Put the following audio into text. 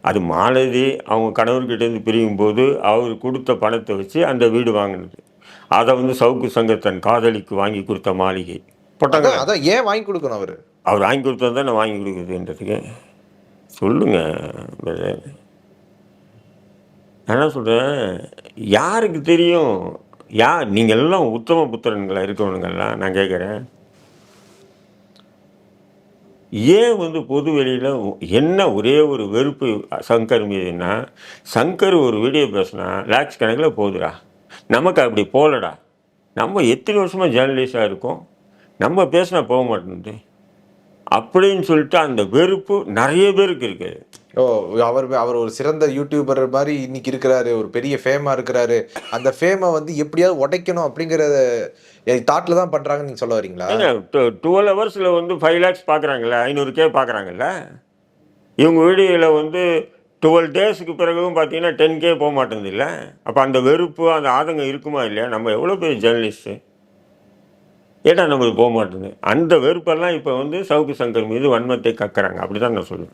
அது மாலதி அவங்க கணவர்கிட்டேருந்து பிரியும்போது அவர் கொடுத்த பணத்தை வச்சு அந்த வீடு வாங்கினது. அதை வந்து சவுக்கு சங்கர் தன் காதலிக்கு வாங்கி கொடுத்த மாளிகை போட்டாங்க. அதான் ஏன் வாங்கி கொடுக்கணும் அவரு? அவர் வாங்கி கொடுத்தது தான் நான் வாங்கி கொடுக்குறதுன்றதுக்கு சொல்லுங்க. நான் என்ன சொல்கிறேன், யாருக்கு தெரியும்? நீங்கள் எல்லாம் உத்தம புத்திரன்களா இருக்கணுங்கள்லாம் நான் கேட்குறேன். ஏன் வந்து பொது வெளியில் என்ன ஒரே ஒரு வெறுப்பு சங்கர் மீதுன்னா, சங்கர் ஒரு வீடியோ பேசினா லேக்ஸ் கணக்கில் போகுதுடா, நமக்கு அப்படி போகலடா. நம்ம எத்தனை வருஷமாக ஜேர்னலிஸ்டாக இருக்கோம், நம்ம பேசினா போக மாட்டேங்குது அப்படின்னு சொல்லிட்டு அந்த வெறுப்பு நிறைய பேருக்கு இருக்குது. அவர் ஒரு சிறந்த யூடியூபர் மாதிரி இன்னைக்கு இருக்கிறாரு, ஒரு பெரிய ஃபேமா இருக்கிறாரு. அந்த ஃபேமை வந்து எப்படியாவது உடைக்கணும் அப்படிங்கிற தாட்ல தான் பண்றாங்கன்னு நீங்க சொல்ல வரீங்களா? 12 ஹவர்ஸ்ல வந்து 5 lakhs பார்க்குறாங்கல்ல, 500K பார்க்குறாங்கல்ல. இவங்க வீடியோவில் வந்து 12 டேஸுக்கு பிறகும் பார்த்தீங்கன்னா 10K போக மாட்டேங்குது இல்லை. அப்போ அந்த வெறுப்பு அந்த ஆதங்கம் இருக்குமா இல்லையா? நம்ம எவ்வளோ பெரிய ஜேர்னலிஸ்ட்டு, ஏட்டா நம்மளுக்கு போக மாட்டேங்குது. அந்த வெறுப்பெல்லாம் இப்போ வந்து சவுக்கு சங்கர் மீது வன்மத்தை கக்குறாங்க. அப்படி தான் நான் சொல்லுவேன்.